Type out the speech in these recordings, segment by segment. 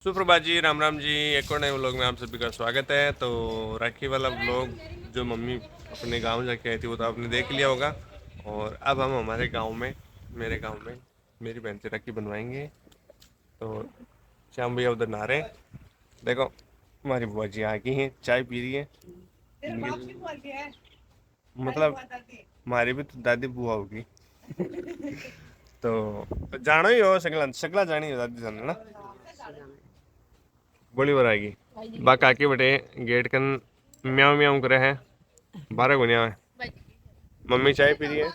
सुप्रभात जी, राम राम जी। एक और नए व्लॉग में आप सभी का स्वागत है। तो राखी वाला व्लॉग जो मम्मी अपने गांव जाके आई थी वो तो आपने देख लिया होगा। और अब हम हमारे गांव में, मेरे गांव में मेरी बहन से राखी बनवाएंगे। तो श्याम भैया उधर नहा रहे हैं। देखो हमारी बुआ जी आ गई हैं, चाय पी रही है। मतलब हमारी भी तो दादी बुआ होगी। तो जानो ही हो, सकला सकला जानी हो दादी जान ना, बड़ी बार आएगी। बा काकी बटे गेट कन म्याऊं म्याऊं करे हैं, बारह गुनिया है। मम्मी चाय पी रही है।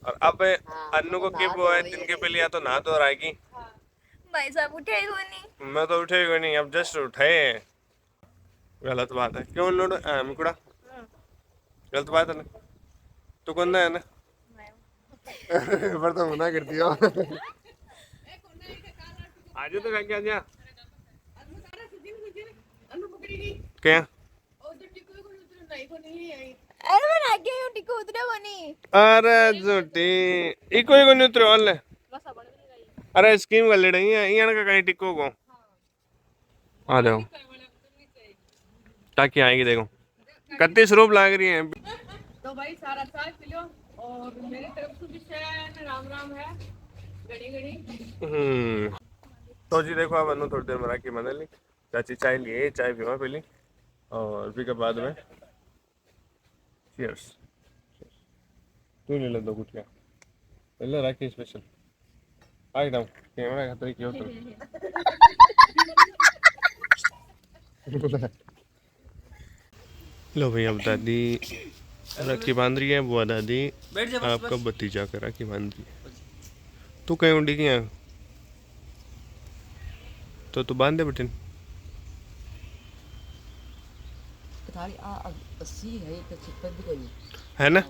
और अब अन्नू को क्या हुआ है, दिन के पहले या तो नहा धो आएगी। भाई साहब उठे ही नहीं। मैं तो उठे ही नहीं, अब जस्ट उठे। गलत बात है क्यों लोड मुकुड़ा, गलत बात है ना। तू कौन है ना। पर तो मना करती हो। आज तो क्या क्या क्या क्या। अरे मैं आगे हूँ टिको उतरे बनी। अरे झूठी इको ही को नहीं उतरे वाले। अरे स्कीम कर ले रही है यहाँ का कहीं टिको को आ जाओ ताकि आएगी। देखो कत्ती स्वरूप लाग रही है। तो भाई सारा चाय पी लो और मेरी तरफ से भी शयन राम राम है। घड़ी घड़ी तो जी देखो अब अनु थोड़ी देर में राखी बना ली। चाची चाय लिए, चाय पीवा पहले और फिर के बाद में चीयर्स। तू ले ले दो गुटिया, ले ले राखी स्पेशल। आ एकदम कैमरा खतरे की हो तो। लो भाई अब दादी राखी बांध रही है। बुआ दादी आपका भतीजा का राखी बांध रही है। तू कहीं उड़ी गया तो तू बांध दे बटन। है ना,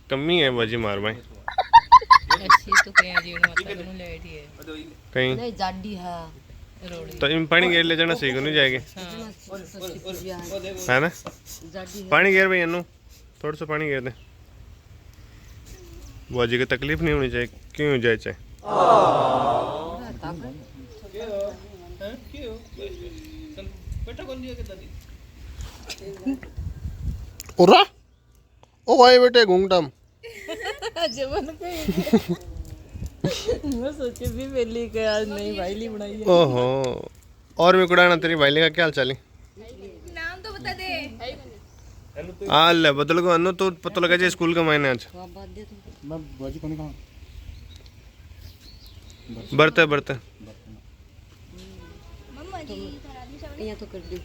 कमी है बाजी मार भाई अच्छी तो कहीं जीवन मतलब दोनों लेट ही है कहीं नहीं जाडी है तो इन पानी घेर ले जाना सही को नहीं जाएगी। है ना, जाडी पानी घेर भाई अनु, थोड़ा सा पानी घेर दे। बुआ जी की तकलीफ नहीं होनी चाहिए, क्यों हो जाए चाहे। उरा ओ भाई बेटे घूंगटम जवन पे मैं सोचे भी पहले के आज नहीं भाई ली बनाई है। ओहो और मैं कुड़ाना तेरी भाईली का क्या हाल चाल है। नाम तो बता दे। आ ले बदल को अनु तो पता लगा जाए स्कूल का महीने आज बरते बरते। मम्मा जी यहाँ तो कर दी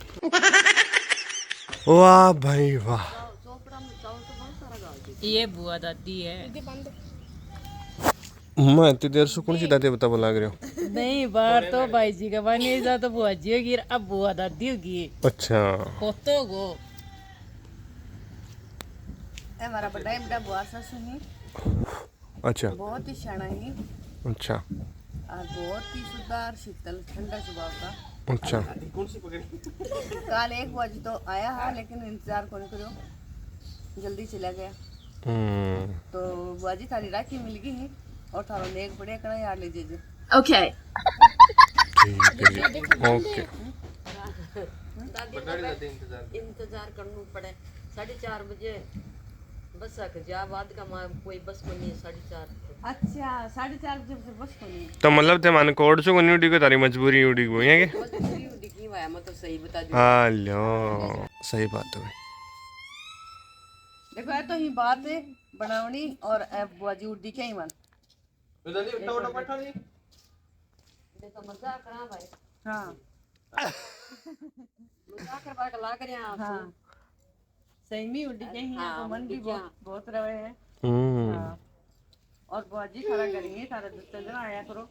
वाह भाई वाह। ये बुआ दादी है। मैं इतनी देर से कौन सी दादी बता बोला रहे हो। नहीं बाहर तो भाई जी का बनी जा तो बुआ जी होगी, अब बुआ दादी होगी। अच्छा कोतो गो हमारा बड़ा बड़ा बुआ सासू है, अच्छा बहुत ही शाना है अच्छा और बहुत ही सुधार शीतल ठंडा स्वभाव का। अच्छा कल एक बजे तो आया है लेकिन इंतजार कौन करो, जल्दी चला गया। तो बुआजी थारी राखी मिल गई है और थारो ने एक बड़े कड़ा यार ले दीजिए। ओके ठीक है जी ओके। इंतजार करना पड़े 4:30 बजे बस जा बाद का कोई बस बनी 4:30। अच्छा 4:30 बजे से बस बनी तो मतलब थे माने कोड से कोनी उड़ी को तारी मजबूरी उड़ी को है के। मजबूरी की वाया मैं तो सही बता दूं। हाँ लो सही बात है भाई। देखो ये तो ही बात है बनावनी और बुआजी उड़ी के ही मन देखो मजाक करा भाई। हाँ मजाक करवा के ला कर यहाँ। हाँ सही में उड़ी के ही तो मन भी बहुत रवे है। हाँ और बुआजी सारा करेंगे, सारा चंदन आया करो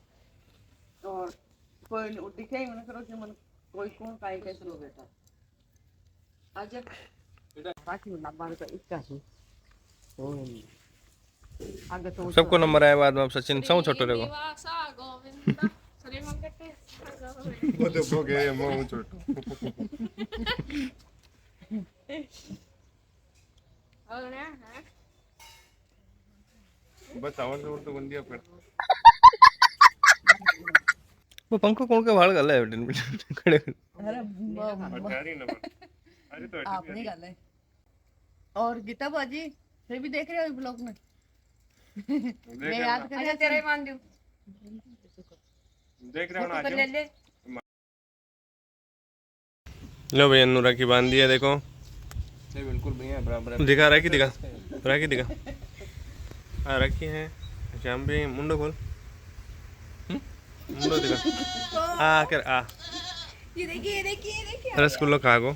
और कोई उड़ी के ही मन करो कि मन कोई कौन काई कैसे लो बेटा आज बाकी नंबर तो इसका ही आगे तो सबको नंबर आया बाद में अब सचिन सौ छोटो रहेगा। वो देखो गए मैं छोटो। बस आवाज और तो बन दिया फिर वो पंखो कौन के वाल गल है खड़े अरे आपने गल है। और गीता बाजी फिर भी देख रहे हो ब्लॉग में मैं याद कर तेरा ही मान दूं देख रहे हो ना ले ले लो भैया नू राखी बांध दिया देखो बिल्कुल भैया बराबर दिखा राखी दिखा राखी दिखा हाँ राखी है श्याम भी मुंडो खोल मुंडो दिखा आ कर आ ये देखिए रसगुल्लो खा गो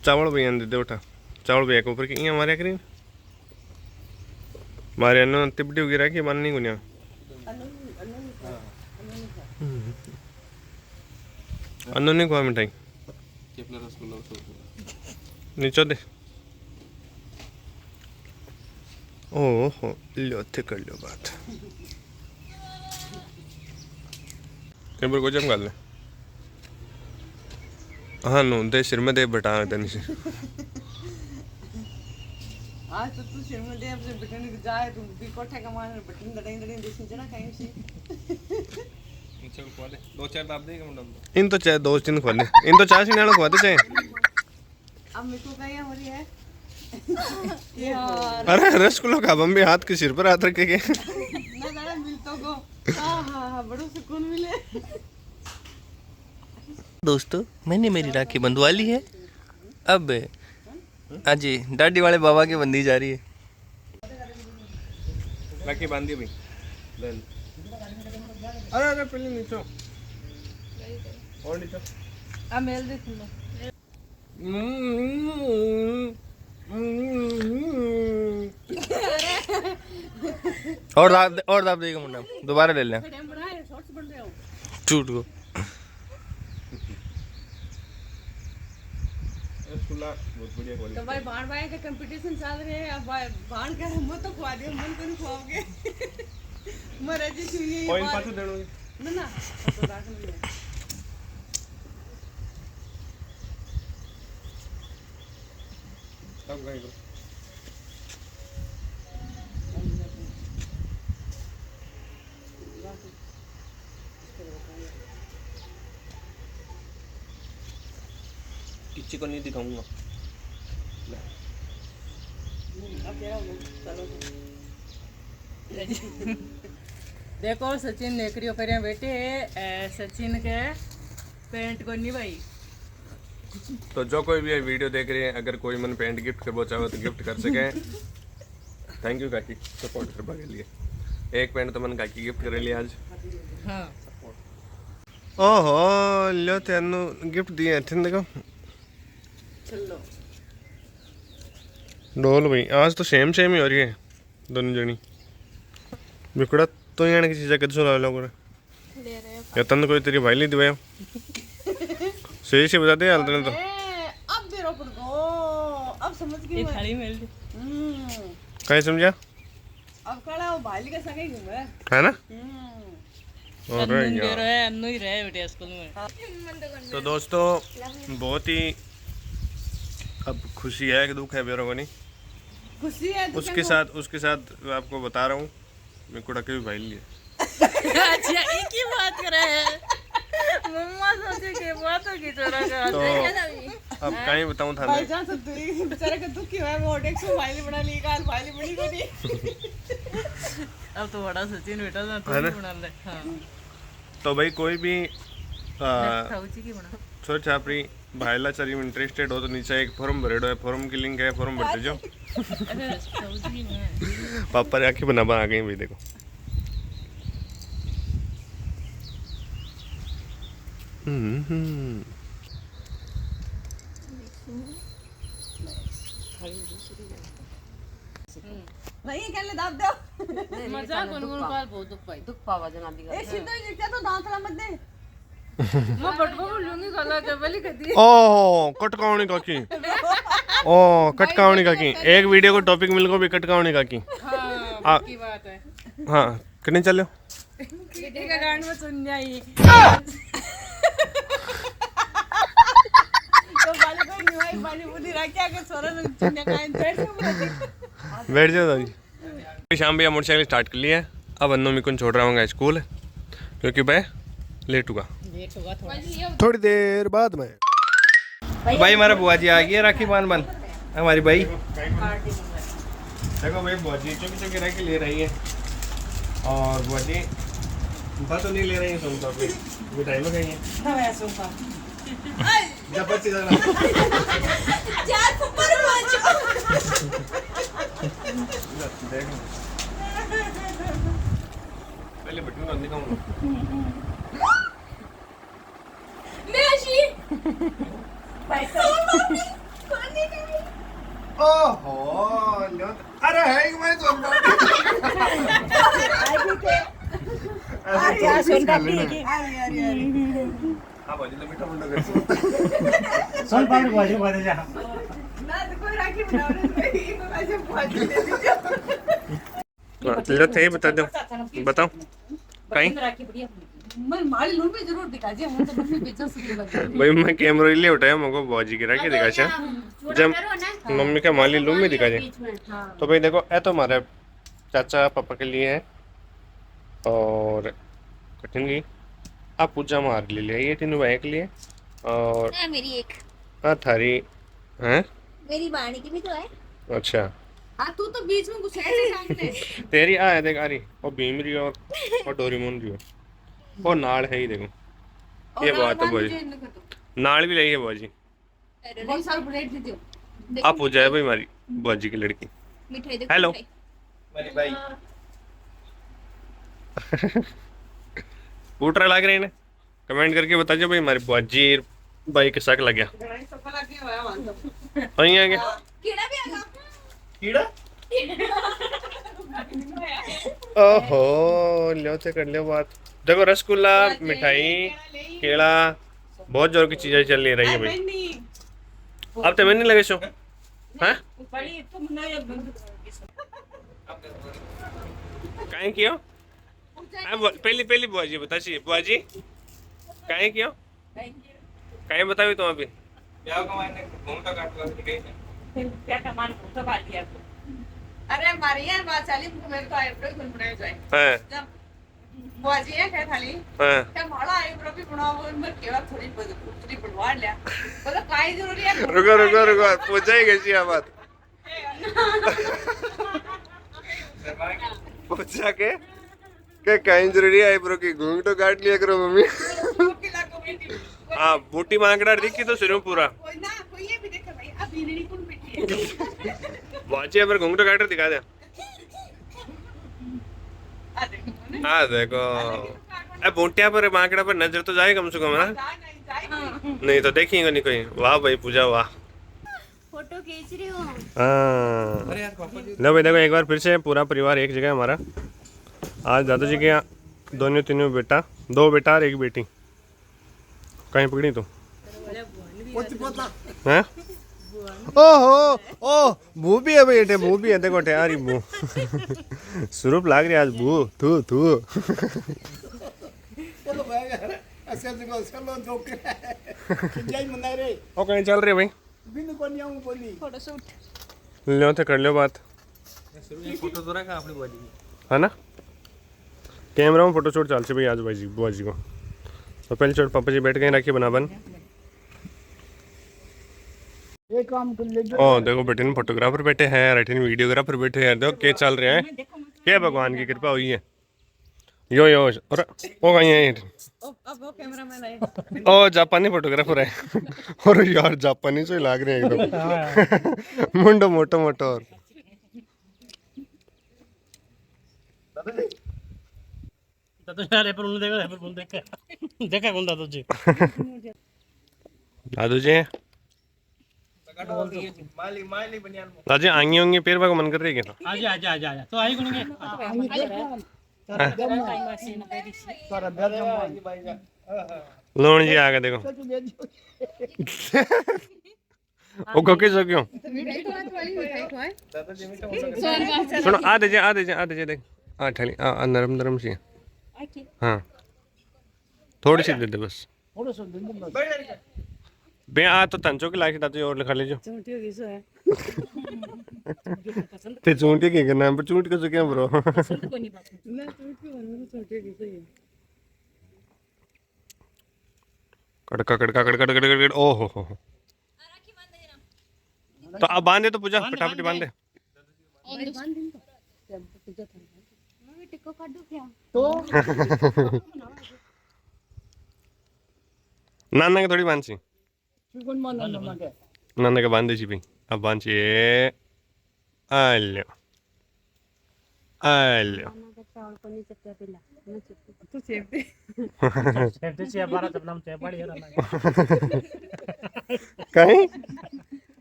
चावल भैया दे दे उठा चावल भैया के ऊपर की यहाँ मारे करीन मारे अन्न तिपटी होगी राखी बांधनी को नहीं अन्न नहीं खुआ मिठाई नीचो दे ओहो लो थे कर लो बात कहीं पर कोई जम ले हाँ नो दे सिर में दे बटा देने से आज तो तू सिर में दे अब से बटन जाए तू भी कोठे का मान बटन दड़ाई दड़ाई देसी जरा कहीं सी चल खोले दो चार दाब देगा मुंडा इन तो चाहे दो तीन खोले इन तो चार सिंगाड़ा खुआ दे चाहे अब मेरे को कहीं हो रही है यार अरे रसगुल्लो खा बम भी हाथ के सिर पर हाथ रखे के ना जरा मिल तो को हाँ बड़ो सुकून मिले। दोस्तों मैंने मेरी राखी बंधवा ली है अब हाँ जी दाढ़ी वाले बाबा की बंधी जा रही है राखी बांध दी भाई अरे अरे पहले नीचो और नीचो अब मेल दे सुनो और दाब देगा मुंडा दोबारा ले लें टूट को बहुत बढ़िया क्वालिटी तो भाई बाण भाई का कंपटीशन चल रहे हैं अब बाण का हम तो खुआ दियो मन को नहीं खुआओगे मरे जी सुनिए कोई पाछो देनो ना ना तो राख नहीं सब गई किसी को नहीं दिखाऊंगा अब तेरा चलो देखो सचिन नेकरियो करे बेटे सचिन के पेंट को नहीं भाई तो जो कोई भी ये वीडियो देख रहे हैं अगर कोई मन पेंट गिफ्ट करना चाहो तो गिफ्ट कर सके थैंक यू काकी सपोर्ट करने के लिए एक पेंट तो मन काकी गिफ्ट कर लिया आज हाँ ओहो लो तेनु गिफ्ट दिए थे देखो चलो डोल भाई आज तो सेम ही हो रही है दोनों जनी बिकड़ा तो यहाँ किसी जगह से ला लोग या तंद कोई तेरी भाई नहीं दिवाया सही से बता दे हाल तो अब बेरो पड़ गो अब समझ गई मैं थाली मेल कहीं समझा अब खड़ा वो भाई का संग ही घूमे है ना और है अन्नू ही रहे बेटे स्कूल में तो दोस्तों बहुत ही अब खुशी है कि दुख है बेरों को नहीं खुशी है उसके साथ मैं आपको बता रहा हूँ मैं कुड़ा के भी भाई लिए अच्छा एक ही बात कर रहे हैं मम्मा सोचे के बात होगी चोरा का तो अब कहीं बताऊँ था भाई जान सब दूरी बेचारे का दुख क्यों है वो डेक्स में फाइल बना ली काल फाइल बनी को नहीं अब तो बड़ा सचिन बेटा ना तो बना ले हां तो भाई कोई भी थाउची की बना सोच आपरी भाईला चरी में इंटरेस्टेड हो तो नीचे एक फॉर्म भरेडो है फॉर्म की लिंक है फॉर्म भरते जाओ पापा राखी बना आ गई भाई देखो नहीं कहले दाब दो मजाक गुनगुन काल बहुत दुख पावा जनाबी का ए सीधा ही लिखता तो दांतला मत दे मैं पटको बोलूंगी गला जबली कदी ओ कटकावनी काकी ओ कटकावनी काकी एक वीडियो को टॉपिक मिल को भी कटकावनी काकी हां की बात है हां कितने चलो किसी का गांड में सुन जाई तो वाले कोई निवाई वाली बुद्धि राखी आके सोरा ने चिन्ह काइन बैठ बैठ जाओ दादी। शाम भी मोटरसाइकिल स्टार्ट कर लिया है। अब अन्नू मिको छोड़ रहा हूँ स्कूल क्योंकि मैं लेट हुआ थोड़ी देर बाद में। भाई हमारा बुआ जी आ गई है राखी बांध हमारी भाई। देखो भाई बुआ जी चौकी चौकी राखी ले रही है और बुआ जी तो नहीं ले रही है, सुन तो अपनी मिठाई में गई है। जब बच्चे जाना देखो पहले बटन को दिखाऊंगा। ओहो अरे है कि मैं सुन क्या सुन का पी के हां बाजी तो मीठा मुंडा कर सुन पानी बाजी बाजी जा ना तो कोई राखी बनाने में को ऐसे भाजी दे दीजिए। चलो थे बता दो बताओ कहीं राखी बढ़िया मैं माली लूं भी जरूर दिखा जी हम तो मम्मी बेचा सुधी लगे भाई मैं कैमरा ले उठाया मको बाजी की राखी दिखा छा जब मम्मी का माली लूं में दिखा जाए। तो भाई देखो ये तो हमारे चाचा पापा के लिए है और कठिन की आप पूजा मार ले लिया ये तीनों भाई के लिए और मेरी एक हाँ थारी हैं मेरी वाणी की भी तो है। अच्छा हां तू तो बीच में कुछ ऐसे काम ले तेरी आ देख आ रही और भीमरी और डोरेमोन भी और नाल है ही देखो ये बात है बाजी नाल भी लगी है बाजी बहुत सारा प्लेट दे दो। आप पूजा है भाई हमारी बाजी की लड़की। मिठाई देखो हेलो मेरी भाई पूटरा लग रहे हैं कमेंट करके बता दो भाई हमारी बाजी भाई के साथ लग गया सफल लगे हुआ है मान लो वहीं आ गया कीड़ा भी आ गया। कीड़ा ओहो लियो से कर लियो बात। देखो रसगुल्ला मिठाई केला बहुत जोर की चीजें चल रही है भाई। अब तो मैंने लगे शो हैं बड़ी तुम नए काहे कियो पहली पहली बुआ जी बता ची बुआ जी काहे कियो काहे बताओ तुम अभी ब्याह का मैंने घूमता काटवा के गई क्या कमान तो बात किया अरे हमारी यार बात चली मेरे को आईब्रो बनाए जाए हैं जब बुआजी है क्या थाली हैं क्या माड़ा आईब्रो भी बनाओ इनमें केवल थोड़ी उतरी बनवा लिया बोलो काई जरूरी है रुको रुको रुको पूछा ही कैसी है बात पूछा के कहीं जरूरी है आईब्रो की घूंघटो काट लिया करो मम्मी। हाँ बूटी मांगड़ा दिखी तो शुरू पूरा कोई ना कोई ये भी देखे भाई अब इन्हीं कौन बैठी है बाजी पर घूंघटो काट दिखा दे। आ देखो हाँ देखो अब बूटिया पर मांगड़ा पर नजर तो जाए कम से कम ना नहीं तो देखेंगे नहीं कोई। वाह भाई पूजा वाह फोटो खींच रही हूँ। हाँ लो भाई देखो एक बार फिर से पूरा परिवार एक जगह हमारा। आज दादा जी के यहाँ दोनों तीनों बेटा दो बेटा और एक बेटी कहीं पकड़ी तो हैं ओहो ओ भू भी है बेटे भू भी है देखो ठहरी भू स्वरूप लाग रही आज भू तू तू ओ कहीं चल रही भाई फोटोशूट लो तो कर लो बात फोटो तो रखा अपनी बॉडी है ना कैमरा में फोटो शूट चल से भाई आज भाई जी बुआ जी को। तो पहले छोड़ पापा जी बैठ गए राखी बना बन ओ देखो बेटे ने फोटोग्राफर बैठे हैं रेटिन वीडियोग्राफर बैठे हैं देखो क्या चल रहे हैं क्या भगवान की कृपा हुई है यो और ओ कहीं है अब वो कैमरामैन है ओ जापानी फोटोग्राफर है और यार जापानी से लाग रहे हैं एकदम मुंडो मोटो मोटो और दादू यार पर उन्हें देखा पर कौन देखा कौन दादू जी दादू जी दादू जी आएंगे होंगे फिर बार मन कर रही है क्या आजा आजा आजा आजा तो आई कौन के लोन जी आ गए देखो ओ कोके सो क्यों सुनो आ दीजिए देख आ ठली आ नरम नरम सी हाँ थोड़ी सी दे दे बस बे आ तो तंचो की लाइक दादी और लिखा लीजिए चूंटी होगी सो है ते चूंटी के करना है चूंटी को क्या ब्रो ना चूंटी बनू चूंटी होगी सो है कड़का कड़का कड़का कड़का कड़का ओ हो तो अब बांधे तो पूजा फटाफट बांधे मम्मी टिक्को काटो क्या नाना के थोड़ी बांधी नाना के बांधे छी भाई अब बांधी आलो आलो खाना का चावल को नहीं चप्पा पिला मैं चप्पा तू सेफ दे सेफ्टी से 12 चपला में चेपाड़ी है ना कहीं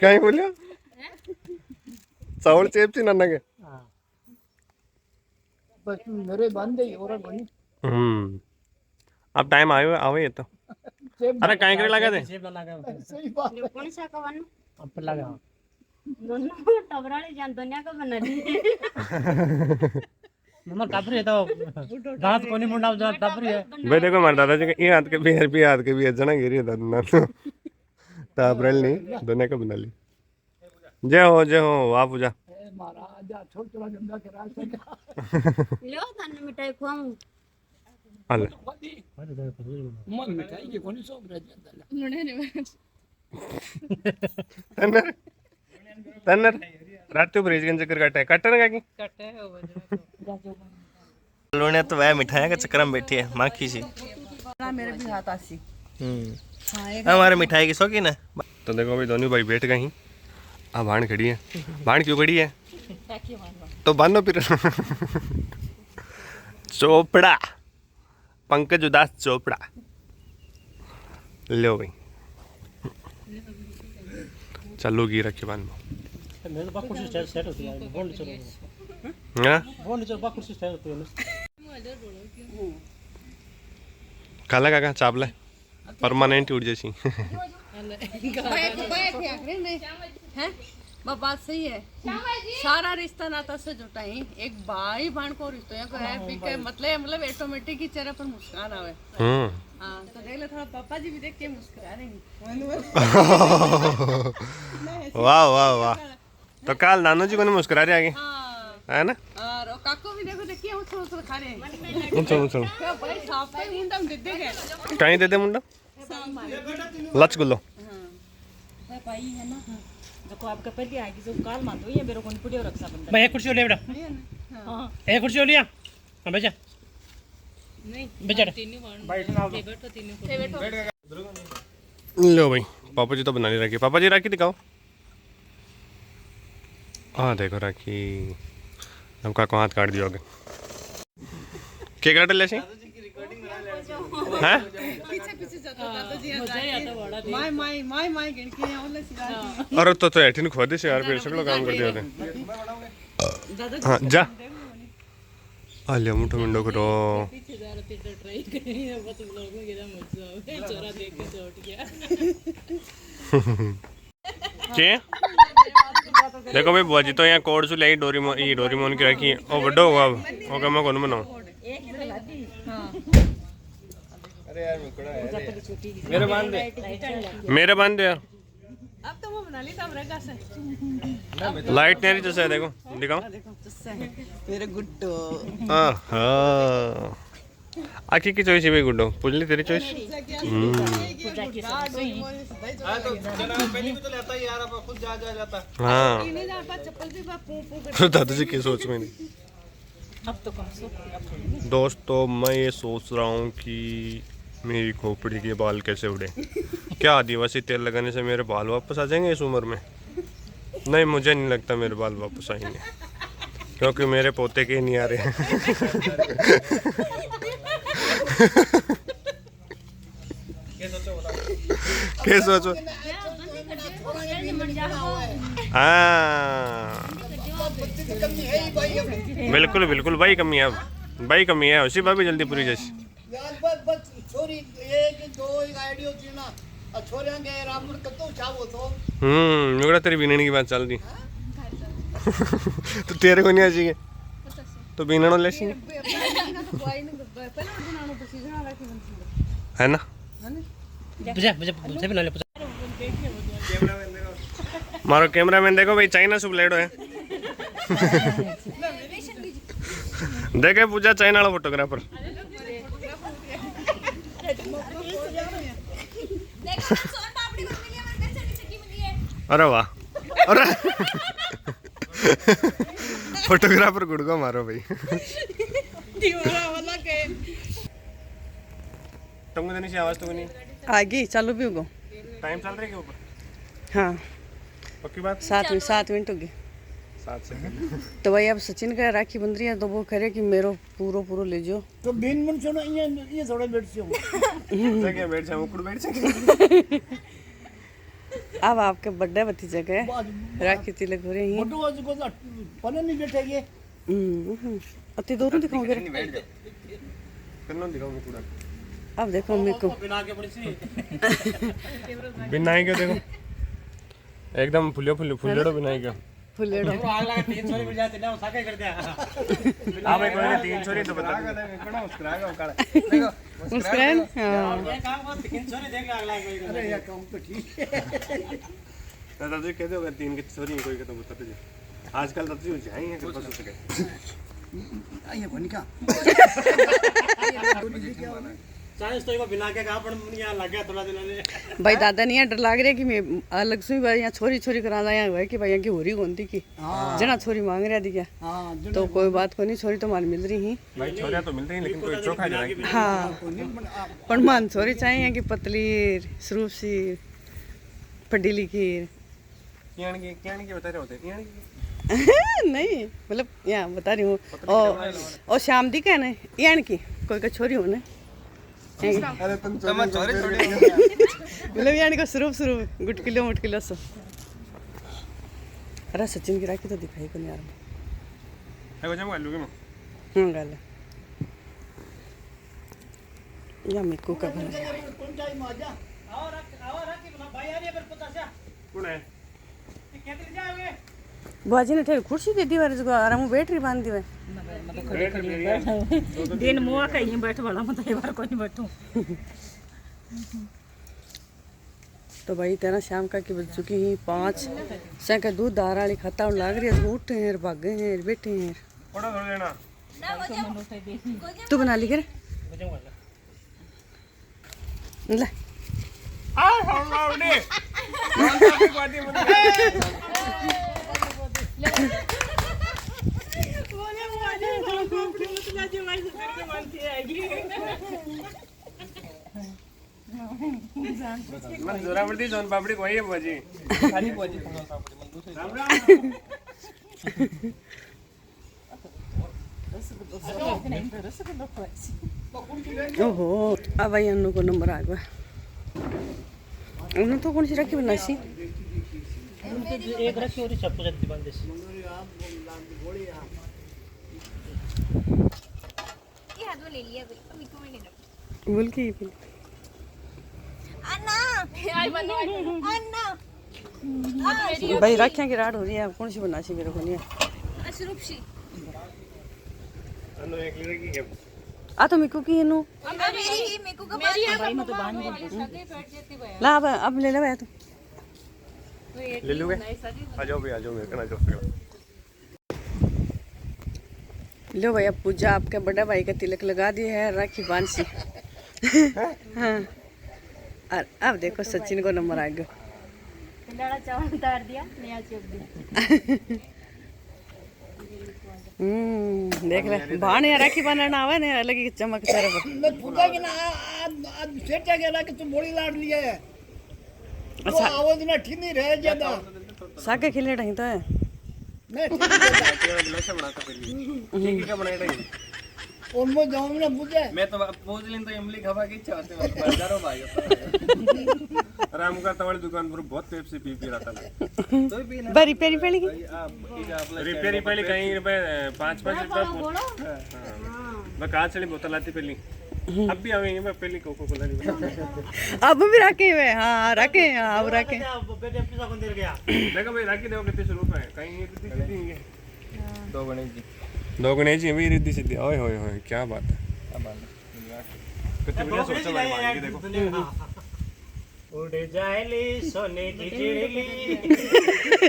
कहीं बोलियो चावल चेप थी नाना के हां बस मेरे बंदे ही और बनी अब टाइम आयो आवे तो अरे काहे करे लगा दे सेब लगा सही बात जो कौन सा का बनो अब पर लगा दोनों टबराले जान दुनिया का बना दी मम्मा टापरी है तो दांत कोनी मुंडा जो टापरी है भाई देखो हमारे दादाजी के ये हाथ के भी हाथ के भी जना गिरी है दादा तो अप्रैल नहीं दुनिया का बना ली जय हो वाह पूजा महाराज छोटा गंदा करा सका लो थाने मिठाई खुआऊं अल मन मिठाई के कोनी सब रह जाता तन्नर तन्नर रात को ब्रिज गंज कर काटे ना काकी लोने तो वह मिठाई का चक्कर में बैठी है माखी सी ना मेरे भी हाथ आसी हमारे मिठाई की शौकीन है तो देखो भाई दोनों भाई बैठ गए ही अब भाण खड़ी है भाण क्यों खड़ी है तो बांधो फिर चोपड़ा पंकज उदास चोपड़ा लो भाई चलो गी रखी बांधो मेरे तो बाकुर से सेट होती है बोंड चलो हाँ बोंड चलो बाकुर से सेट होती है खाला काका चापला परमानेंट उड़ जैसी बात सही है सारा रिश्ता नाता से जुटाई एक भाई बहन को रिश्तों को है पीके मतलब ऑटोमेटिक ही चेहरे पर मुस्कान आवे हाँ तो देख ले थोड़ा पापा जी भी देख के मुस्कुरा रहे हैं वाह वाह वाह तो काल नानू जी को नहीं मुस्कुरा रहे आगे हाँ है ना और काको भी देखो देखिए उछल खा रहे हैं चलो क्या भाई साफ पे मुंडा में दे देंगे कहीं दे दे मुंडा लच गुल्लो भाई है ना देखो आपका पहले आएगी जो काल मान दो ये मेरे को पुड़ियो रक्षा बंदा मैं एक कुर्सी ले बेटा हां एक कुर्सी लिया हां बेटा नहीं बेटा बैठना बैठो तीनों लो भाई पापा जी तो बना रखी पापा जी राखी दिखाओ हाँ देखो राखी हम काको हाथ काट दियो आगे केक काट ले सी हैं पीछे पीछे जाता दादाजी माय माय माय माय गिनके हैं और सिरा अरे तो ऐठी खोदे से यार फिर सगलो काम कर दिया हाँ जा आ ले मुठो मिंडो करो के देखो भाई बुआजी तो यहाँ कोड सु लाई डोरीमोन की रखी ओ बड्डो हुआ ओके मैं कोन बनाऊं मेरे बांध दे अब तो वो बना ली तब रहेगा से लाइट नहीं रही जैसे देखो दिखाओ मेरे गुड्डो आहा आखी की चॉइस है भाई गुड्डो पुजली तेरी चॉइस हाँ तो दादाजी की सोच में नहीं अब तो कम सो दोस्तों मैं ये सोच रहा हूँ कि मेरी खोपड़ी के बाल कैसे उड़े क्या आदिवासी तेल लगाने से मेरे बाल वापस आ जाएंगे इस उम्र में नहीं मुझे नहीं लगता मेरे बाल वापस आएंगे क्योंकि मेरे पोते के ही नहीं आ रहे हैं क्या सोचो हाँ बिल्कुल बिल्कुल भाई कमी है अब भाई कमी है उसी भाभी जल्दी पूरी जैसी छोरी एक दो एक आईडी होती है ना छोरियां के रामपुर कतो चावो तो मुगड़ा तेरी बीनने की बात चल रही तो तेरे को नहीं आ चाहिए तो बीननो ले सी है ना बजा बजा से बना ले मारो कैमरामैन देखो भाई चाइना से ब्लेडो है देखे पूजा चाइना वाला फोटोग्राफर अरे वाह अरे फोटोग्राफर गुड़को मारो भाई तुमको देनी आवाज तो नहीं आगे चालू भी होगा टाइम चल रहा है के ऊपर हाँ पक्की बात 7 मिनट हो गए 7 सेकंड तो भाई अब सचिन का राखी बंध रही है तो वो करे कि मेरो पूरो ले जो तो बिन मन सुनो ये थोड़ा बैठ से जगह बैठ जाओ ऊपर बैठ जाओ अब आपके बर्थडे भतीजे के राखी तिलक हो रही है फोटो आज को पने नहीं बैठेगे अति दूर दिखाओगे करना दिखाओ मैं पूरा अब देखो मेरे को बिना के देखो एकदम फुल्लेड़ो बिना के फुलेड़ो आग लगा 3 छोरी मिल जाते ना साके कर दिया हां भाई कोई 3 छोरी तो बता कड़ा मुस्कुराएगा काड़ा मुस्कुराए ना हाँ ये काम को 3 छोरी देख आग लगा कोई अरे ये काम तो ठीक है दादा जी कहते हो 3 की छोरी कोई के तो बताते जी आजकल दादा जी जाएंगे के पास सके आइए भनिका चाहे तो को बिना के कहां पर यहां लग गया थोड़ा दिन ने भाई दादा नहीं डर लाग रहा कि मैं अलग से भाई यहाँ छोरी करा यहाँ है कि भाई यहाँ की हो रही कौन थी की जना छोरी मांग रहा थी क्या हां तो कोई बात को नहीं छोरी तो मान मिल रही ही भाई छोरियां तो मिलती हैं लेकिन कोई चोखा जरा हाँ पर मान छोरी चाहिए यहाँ की पतली सरूप सी पढ़ी लिखी यानी के बता रहे होते यानी नहीं मतलब यहाँ बता रही हूँ और शाम दी क्या ना यानी की कोई का छोरी हो ना अरे तुम छोरी थोड़ी मतलब यानी को स्वरूप गुटकिलो सो अरे सचिन की राखी तो दिखाई को नहीं यार है को जम लूंगी मैं गल या मिक्कू का घर कौन टाइम आ जा आओ रख के भाई आ रही है पर पता से कौन है क्या ले जाओगे बुआजी ने ठेर कुर्सी दे दी वाले जो आराम बैठ रही बांध दी वे दिन मुआ कहीं बैठ वाला मतलब एक बार कोई नहीं बैठूं तो भाई तेरा शाम का की बज चुकी ही 5 से का दूध दार वाली खाता हूं लाग रही है उठे हैं भागे हैं बैठे हैं थोड़ा लेना तू बना ली कर ले आ उड़े कौन सा भी पार्टी बन मन जोरा पड़ती जोन पापड़ी कोई है बाजी खाली बाजी राम राम ओहो अब भाई अन्नू को नंबर आ गया अन्नू तो कौन सी राखी बनासी एक रखी और सब कुछ बंद है ये हाथ में ले लिया अभी को मैंने बोल की अन्ना आई बनो अन्ना भाई राखियां की राड हो रही है कौन सी बनासी मेरे को नहीं अशरूपशी अनु एक लीटर की है आ तो मिकू की है नु मेरी ही मेको का मेरी भाई मैं तो बांध ला अब ले ले भाई तू ले लोगे आ जाओ भाई आ जाओ मेरे कना जाओ लो भैया पूजा आपके बड़े भाई का तिलक लगा दिया है राखी बांध सी हाँ और अब देखो सचिन को नंबर आ गया लड़ा चावल उतार दिया नया चुप दी देख ले भाण या राखी बनाना आवे ने अलग ही चमक तेरे पर मैं पूछा कि ना आज सेट आ गया कि तू बड़ी लाड लिया है अच्छा आवाज ना ठीक नहीं रह ज्यादा साके खिले ढंग तो है नहीं लसा बनाता पहले की का बनाएगा ये उनमें जाऊं ना पूछे मैं तो पूछ लें तो इमली खवा की इच्छा होती है बाजारों भाई राम का तुम्हारी दुकान पर बहुत पेप्सी पी रहा था बरी पेरी पेली की रिपेयरी पहले कहीं रुपए 5 रुपए मैं कहाँ चली बोतल आती पहली अब भी आवेंगे मैं पहली कोको कोला नहीं अब भी रखे हुए हाँ रखे हाँ अब रखे बेटे पैसा कौन दे गया देखो भाई राखी देखो कितने स्वरूप है कहीं ये रिद्धि सिद्धि है 2 गणेश जी भी रिद्धि सिद्धि ओए होए होए क्या बात है कितने बढ़िया सोचा भाई मान के देखो उड़ जाएली सोने की चिड़िली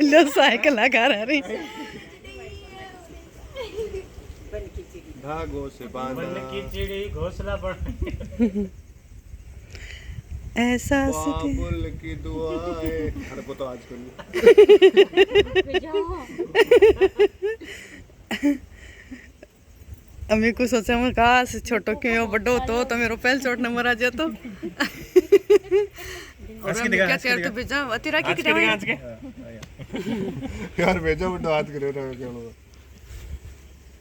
लो साइकिल लगा रही धागों से बांधा मन की चिड़ी घोंसला बन ऐसा बाबुल की दुआएं। अरे वो तो आज को नहीं। अम्मी को सोचा मैं काश छोटो क्यों बड़ो तो मेरो पहल चोट नंबर आ जातो और अम्मी क्या तेरे तो भेजा तेरा की कितना यार भेजो बड़ो आज करे रहे हो क्या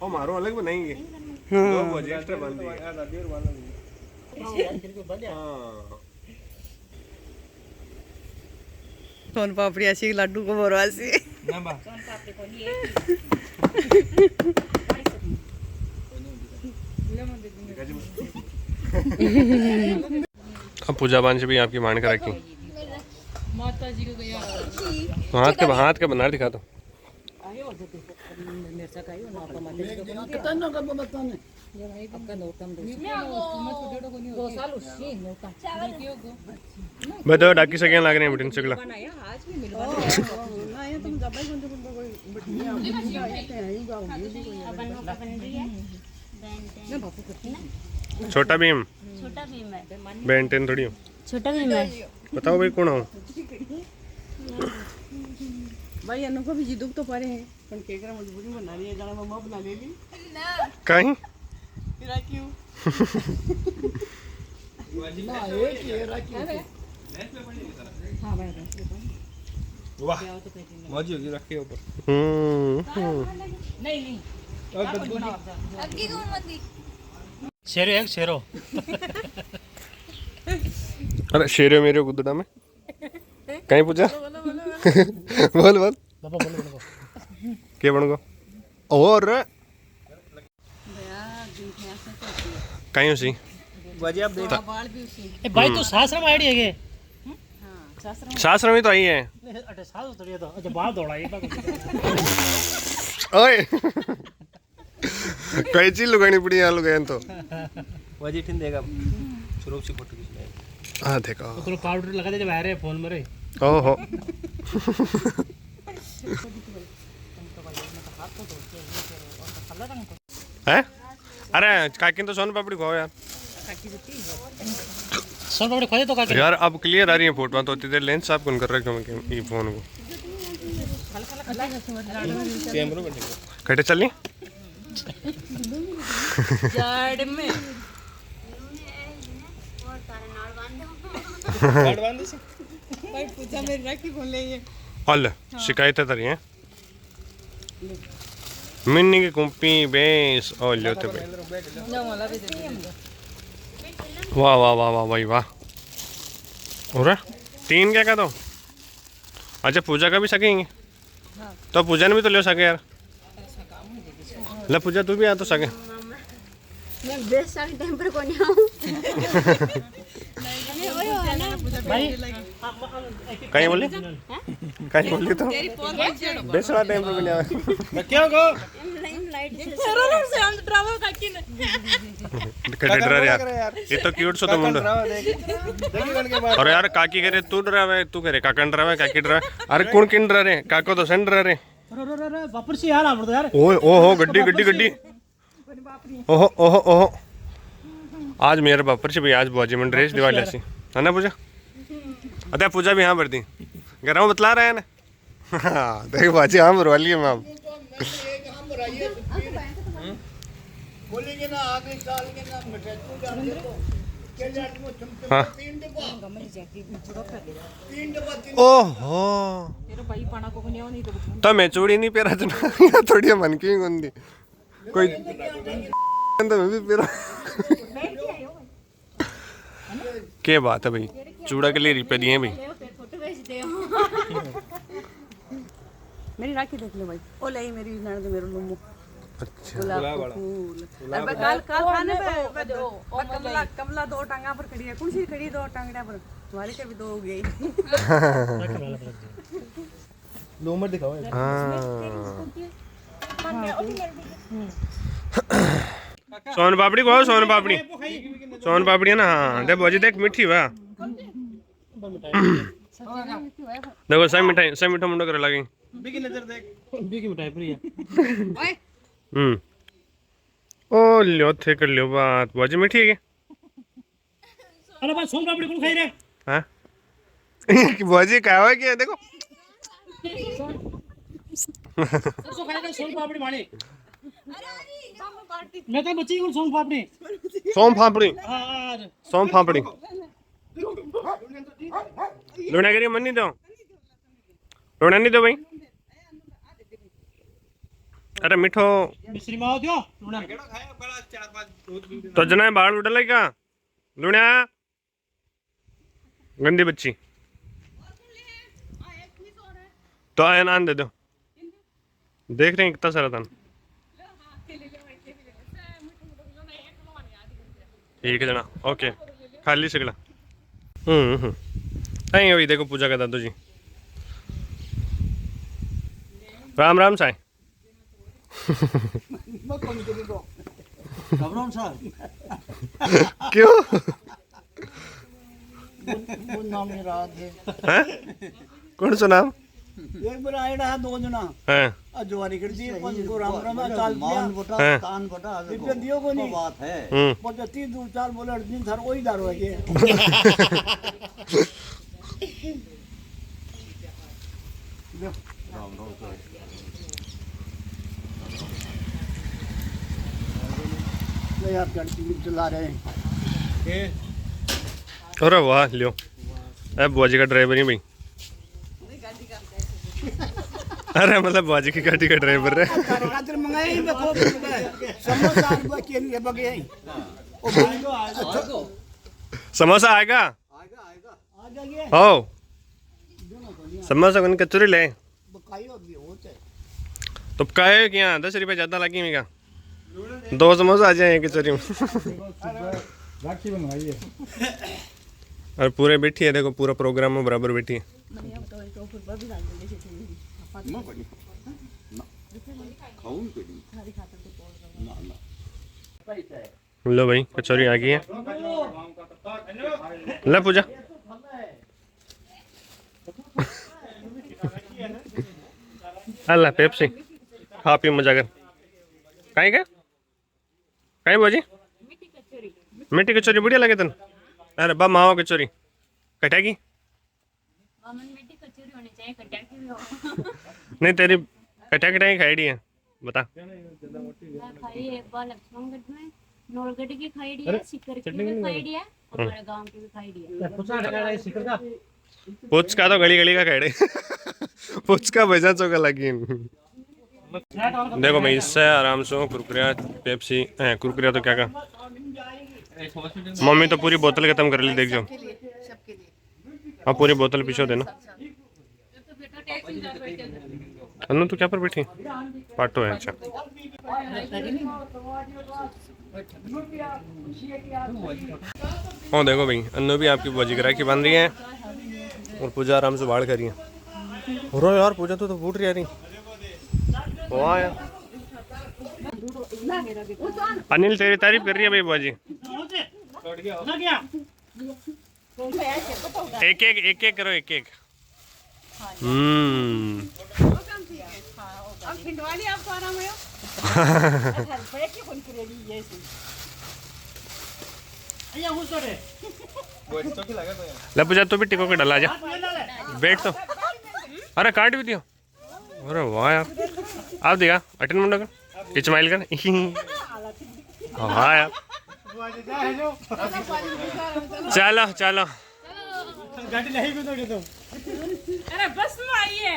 ओ मारो अलग बनाएंगे दो वो एक्स्ट्रा बांध दिए यार दादी और बांध दिए। हां सोन पापड़ी ऐसी लड्डू को बोरवासी ना बा अब पूजा पान से भी आपकी मान कर रखी माता जी को गया हाथ के बना दिखा दो। बताओ डाकी से क्या लग रहे हैं बिटिन सिकला छोटा भीम छोटा भीम है। बेंटेन थोड़ी हो। छोटा भीम है। बताओ भाई कौन हो भाई अनु भी जी दुख तो पड़े हैं पर केकरा मजबूरी बना रही है जाना मम्मा बना लेगी कहीं तेरा क्यों ना एक ही है राखी वाह मौजी होगी रखे ऊपर शेरो एक शेरो अरे शेरे मेरे गुद्दड़ा में कहीं पूछा बोल बोल बाबा बोलो क्या बन गो और कहीं उसी ए भाई तू सासरा आईडी है के सासरा में तो आई है अटे सास उतरिए तो अच्छा बाल दौड़ा ये ओए कई चीज लगानी पड़ी यहाँ लोग तो वजी ठिन देगा सुरभ से फोटो खींचना है। हाँ देखो तो पाउडर लगा दे बाहर है फोन में रे ओहो हैं अरे काकिन तो सोन पापड़ी खाओ यार सोन पापड़ी खोजे तो का यार अब क्लियर आ रही है फोटो तो इधर लेंस साफ कौन कर रहा है ये फोन को कटे चलनी जड़ में भाई पूछा मेरी राखी कौन ले ये हल शिकायतें तरी हैं मिन्नी की कुंपी बेस और लेते भाई वाह वाह वाह वाह भाई वाह और 3 क्या दो अच्छा पूजा का भी सकेंगे तो पूजा ने भी तो ले सके यार ले पूजा तू भी आ तो सके मैं बेस सारी टाइम पर कोनी आऊं भाई कहीं बोली कहीं बोली तो बेसड़ा टाइम पर बना मैं क्यों गो लाइट से हम ड्रामा काकी ने कटे डरा यार ये तो क्यूट सो तो मुंडो और यार काकी करे तू डरावे तू करे काकन डरावे काकी डरावे अरे कौन किन डरा रे काको तो सन डरा रे अरे वापस से यार आप तो यार ओए ओहो गड्डी गड्डी गड्डी ओहो ओहो ओहो आज मेरे बापर से भी आज बुआजी में ड्रेस दिवाली ऐसी है ना पूजा अरे पूजा भी हाँ भर दी घर बतला रहे हैं ना हाँ देख बाजी हाँ भरवा लिए मैम एक हम भराइए बोलेंगे ना आगे साल के ना मिठाई तू जान दे तो के जाट में चमचम हाँ 3 डब्बा 3 डब्बा ओहो तेरे भाई पाना को नहीं नहीं तो तो मैं चूड़ी नहीं पहरा तो थोड़ी मन की गुंदी कोई तो मैं भी पहरा क्या बात है भाई चूड़ा के लिए रुपये दिए भाई फोटो भेज दे मेरी राखी देख लो भाई ओ ले मेरी ननद मेरे लुम्मू अच्छा गुलाब का फूल अब काल काल खाने पे कमला कमला 2 टांगा पर खड़ी है कौन सी खड़ी 2 टांगड़ा पर तुम्हारी के भी 2 हो गई नंबर दिखाओ सोन पापड़ी को सोन पापड़ी है ना हाँ देख बाजी देख मीठी वाह देखो सही मीठा मुंडो करे लगी बिकी नजर देख बिकी मिठाई फ्री है ओ लियो थे कर लियो बात बाजी मीठी है क्या अरे बस सोन पापड़ी कौन खाई रे हाँ बाजी क्या हुआ क्या देखो सो खाएगा सोन पापड़ी मानी मैं तो बच्ची को सोन पापड़ी हां सोम पापड़ी लोना करिए मन नहीं दो लोना नहीं दो भाई अरे मिठो मिश्री माओ दियो लूना तो जना बाल उड़ल है क्या लुणा गंदी बच्ची तो आया नान दे दो देख रहे हैं कितना सारा था ठीक है जना ओके खाली सगला आई अभी देखो पूजा का दादू जी राम राम साईं क्यों नाम मेरा हैं कौन सा नाम एक बार आया दो जना हैं अजवारी कर दी पंच को राम राम चाल दिया हैं रुपया दियो को नहीं बात है हम्म 25 दो चार बोले अर्जुन सर वही दारू है यार गाड़ी चला रहे हैं अरे वाह लियो ए बुआजी का ड्राइवर ही भाई अरे मतलब बुआजी की गाड़ी का ड्राइवर है रात्र मंगाई देखो समोसा बाकी नहीं बगे ओ भाई समोसा आएगा आ जाइए हो समोसा कौन कचौरी ले बकाई होगी होते तो काहे क्या 10 रुपए ज्यादा लगी मेगा 2 समोसा आ जाए कचौरी में राखी बनवाई है और पूरे बैठी है देखो पूरा प्रोग्राम में बराबर बैठी है लो भाई कचौरी आ गई है ले पूजा अल्लाह पेप्सी खा पी मजा कर कहीं क्या कहीं बाजी मिट्टी कचौरी बढ़िया लगे तन अरे बा मावा कचौरी कटागी मामन मिट्टी कचौरी होनी चाहिए कट्या की भी हो नहीं तेरी कटा कटाई खाई है बता मैं खाई एक बार लक्ष्मणगढ़ में नौलगढ़ की खाई है सिकर की भी खाई है और हमारे गांव की भी खाई है पुचका तो गली गली का खाई पुचका भैया चौका लगी देखो भाई इससे आराम से कुरकुरिया पेप्सी कुरकुरिया तो क्या का मम्मी तो पूरी बोतल खत्म कर ली देख जाओ हाँ पूरी बोतल पीछे देना अनु तू क्या पर बैठी पाटो है अच्छा हाँ देखो भाई अन्नू भी आपकी बुआजी की राखी बांध रही है और पूजा आराम से बाढ़ कर रही है रो यार पूजा तो फूट रही है रही वाह यार अनिल तेरी तारीफ कर रही है भाई बुआजी एक एक करो एक अब खिंडवाली आपको आराम है ले पूजा तू भी टिको के डला जा बैठ तो अरे काट भी दियो अरे वाह यार आप दिखा अटेंड मुंडा कर इस्माइल कर हाँ यार चलो चलो गाड़ी नहीं भी तो अरे बस में आई है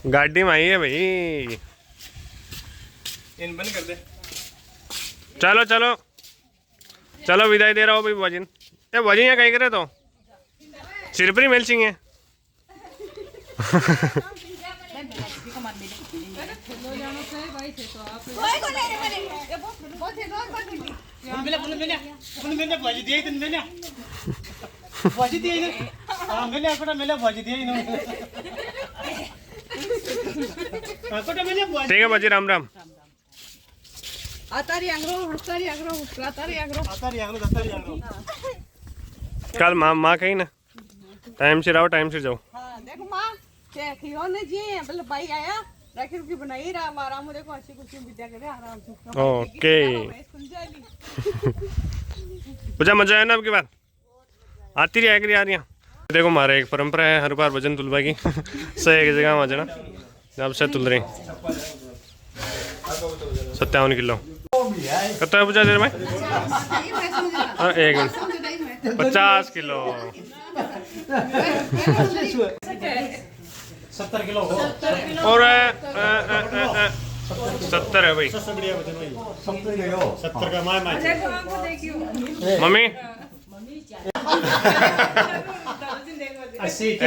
गाड़ी में आई है भाई इन बंद कर दे चलो चलो चलो विदाई दे रहा हूँ भाई वजन ये वजन यहाँ कहीं करे तो सिरपरी मेल सिंह है भाजी दिया भाजी दिया ठीक है बाजी राम राम आता रही आंगरो, हंसता रही आंगरो, मुस्कुराता रही आंगरो। कल माँ कही ना टाइम से रहो, टाइम से जाओ। हाँ देखो माँ क्या खिलौने जी मतलब भाई आया राखी रुकी बनाई रहा आराम में, देखो हंसी खुशी विद्या करे आराम से। ओके पूजा मजा आया ना अब की बार आती रही आ रही है। देखो हमारा एक परंपरा है हर बार वजन तुलवा की सही एक जगह वहाँ जाना जब से तुल रहे 57 किलो कितना है पूजा देर में? एक मिनट 50 किलो 70 किलो और 70 है भाई 70 का माय मम्मी 80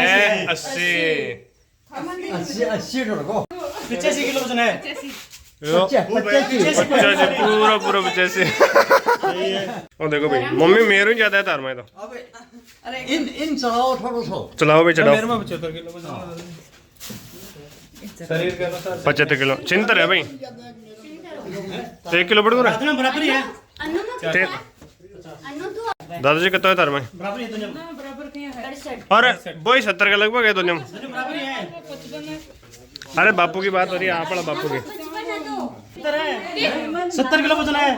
85 किलो वजन है। 85 पूरा पूरा 85 और देखो भाई मम्मी मेरे ही ज्यादा है तार में तो इन चलाओ थोड़ा सा चलाओ भाई चलाओ। 75 किलो वजन शरीर के अनुसार 75 किलो चिंतर है भाई 1 किलो बढ़ रहा इतना बराबर ही है। है। दादाजी कितना है तार में? बराबर ही है बराबर के है और वही 70 का लगभग है दोनों। बराबर ही है। अरे बापू की बात हो रही है आप बापू की 70 किलो वजन है।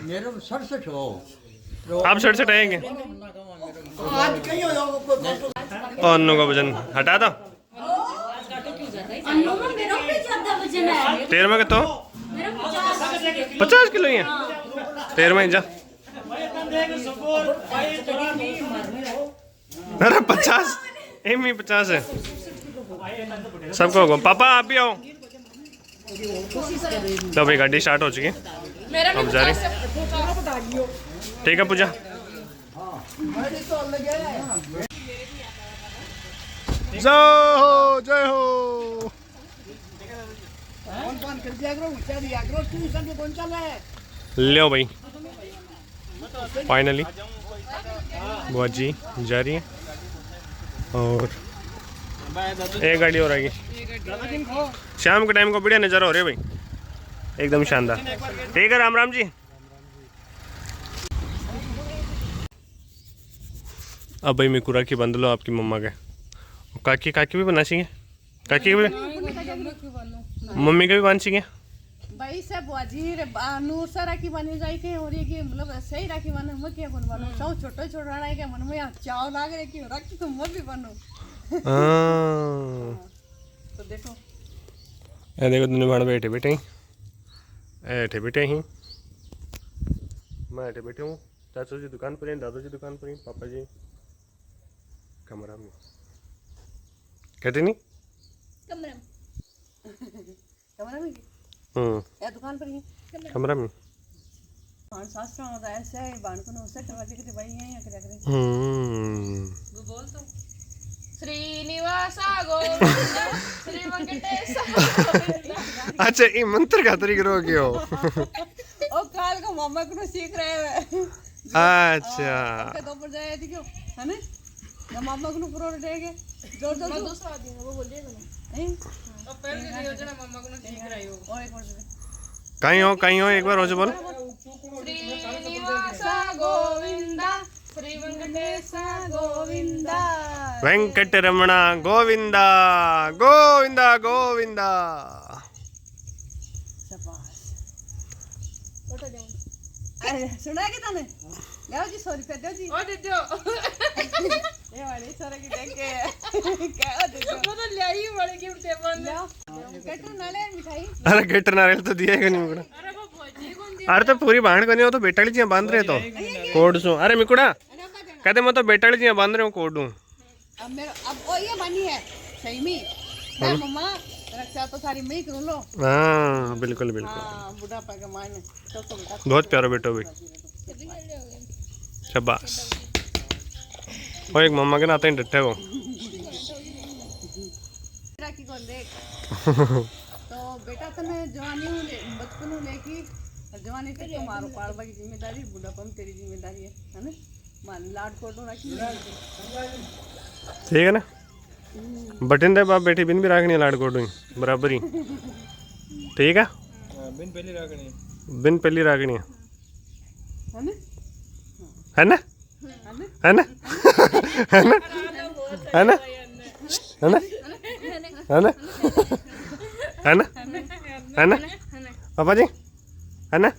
मेरे 67 हो आप 67 आएंगे आज कहीं हो और अन्नू का वजन हटा दो। अन्नू में मेरा भी ज्यादा वजन है। 13 में कितना? मेरा 50 किलो ही है 13 में जा। अरे 50 एम ही 50 है सबको होगा। पापा आप भी आओ। तो भाई गाड़ी स्टार्ट हो चुकी है अब जा रही। ठीक है पूजा जय हो जय हो। कौन कर दिया करो उच्चार दिया करो तू संग कौन चल रहा है लो भाई फाइनली बुआ जी जा रही है और एक गाड़ी और आएगी। शाम के टाइम को बढ़िया नज़ारा हो रहा है भाई एकदम शानदार। ठीक है राम राम जी। अब भाई मैं राखी बांध लो आपकी मम्मा के काकी काकी भी बना चाहिए काकी भी मम्मी के भी बांध चाहिए भाई सब बुआजी रे नूर सा राखी बनी जाई के और ये के मतलब सही राखी बने मैं क्या बनवानो सब छोटो छोटो राखी के मन में चाव लाग रे की राखी तो मैं भी बनो। तो देखो ए देखो दोनों भाड़ बैठे बैठे ही मैं बैठे बैठे हूँ। चाचू जी दुकान पर हैं दादू जी दुकान पर हैं पापा जी कमरा में कहते नहीं कमरा में या दुकान पर ही कमरा में हाँ शास्त्र में बताया ऐसे बाण को नौसे करवा के भाई यहां क्या करे वो बोल तो श्रीनिवासा गोविंद श्री वेंकटेश गोविंद। अच्छा ये मंत्र का तरीका रो गयो ओ काल का मामा को सीख रहे हैं। अच्छा के तो पर जाए थी क्यों है ना ना मामा को पूरा देगे जोर जोर दूसरा आदमी वो बोल दिया नहीं अब पहले योजना मामा को सीख रही हो और एक बार कहीं हो एक बार हो जो बोल। श्रीनिवासा गोविंदा श्री वेंकटेश गोविंदा वेंकटरमणा गोविंदा गोविंदा गोविंदा। अरे सुना के तने लाओ जी 100 रुपया दो जी ओ दे दो ये वाली सारा की देख के क्या दे दो वो तो ले आई बड़े गिफ्ट दे बंद कटर नाले मिठाई। अरे गेटर नारियल तो दिया ही नहीं मुकड़ा। अरे वो भोजी कौन दिया अरे तो पूरी बांध को नहीं हो तो बेटाली जी बांध रहे तो कोड सो। अरे मिकुड़ा कहते मैं तो बेटाली जी बांध रहे हूँ कोड हूँ। अब मेरा अब ओ ये बनी है सही में ना मम्मा रक्षा तो सारी मैं कर लो। हाँ बिल्कुल बिल्कुल हां बुढ़ापा के मायने तो बेटा बहुत प्यारा बेटा भाई शाबाश। और एक मम्मा के नाते ही डटे हो राखी को देख तो बेटा तने जवानी बचपन में लेके जवानी तक तुम्हारो पालवा की जिम्मेदारी बुढ़ापा में तेरी जिम्मेदारी है ना मान लाड कोटो राखी ठीक है ना बटन दे बाप बेटी बिन भी राखनी है लाड़ कोट बराबर ही ठीक है बिन पहली रागनी है है ना है ना है ना है ना है ना है ना है ना है ना पापा जी है ना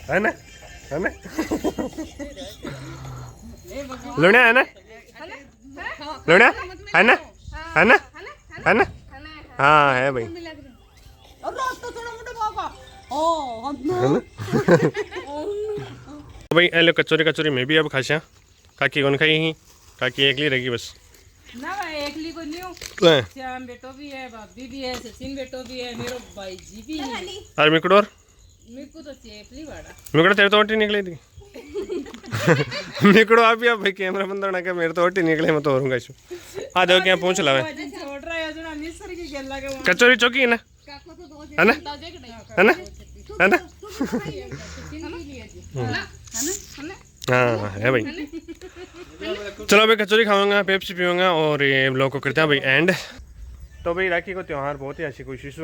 है ना है ना लुणा है ना लुणा है ना है ना है ना हाँ है भाई और रास्ता थोड़ा मोटा बाबा ओ हम तो भाई ए लो कचौरी कचौरी मैं भी अब खासा काकी कौन खाई ही काकी एकली रहेगी बस ना भाई एकली को न्यू हैं? श्याम बेटो भी है, भाभी भी है, सचिन बेटो भी है, मेरो भाई जी भी है। और मिकड़ो और मेरे को तो चेपली वाड़ा मिकड़ो तेरे तो ओटी निकली थी मिकड़ो आप भी अब भाई कैमरा बंद होना क्या मेरे तो ओटी निकले मैं तो औरूंगा इसको आ जाओ क्या पूछ लावे छोड़ रहा है जो मिस्र की गेला के कचौरी चौकी है ना है ना है ना है ना हाँ है भाई चलो भाई कचौरी खाऊंगा पेप्सी पीऊंगा और ये ब्लॉग को करते हैं भाई एंड। तो भाई राखी को त्यौहार बहुत ही अच्छी खुशी से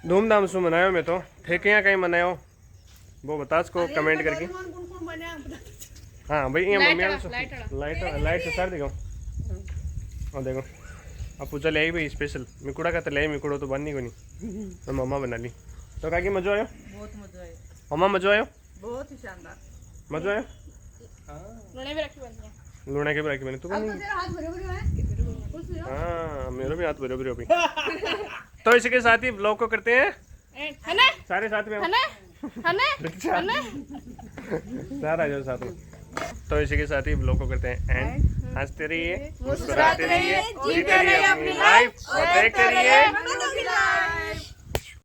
धूमधाम से मनायो मैं तो ठेके यहाँ कहीं मनायो वो बता इसको कमेंट करके। हाँ भाई ये मम्मी लाइट से सर देखो और देखो अब पूजा ले आई भाई स्पेशल मिकुड़ा का तो ले मिकुड़ो तो बन नहीं को नहीं तो मम्मा बना ली। तो काकी मजो आयो बहुत मजा आया, मम्मा मजो आयो बहुत ही शानदार। मजो आयो लुणे भी रखी बनी है लूना के राखी मैंने तू बनी हाथ भरे भरे है हाँ मेरे भी हाथ भरे भरे भाई। तो इसके साथ ही ब्लॉग को करते हैं है ना सारे साथ में है ना है ना सारा जो साथ में। तो इसी के साथ ही ब्लॉग को करते हैं एंड हंसते रहिए मुस्कुराते रहिए जीते रहिए अपनी लाइफ और देखते रहिए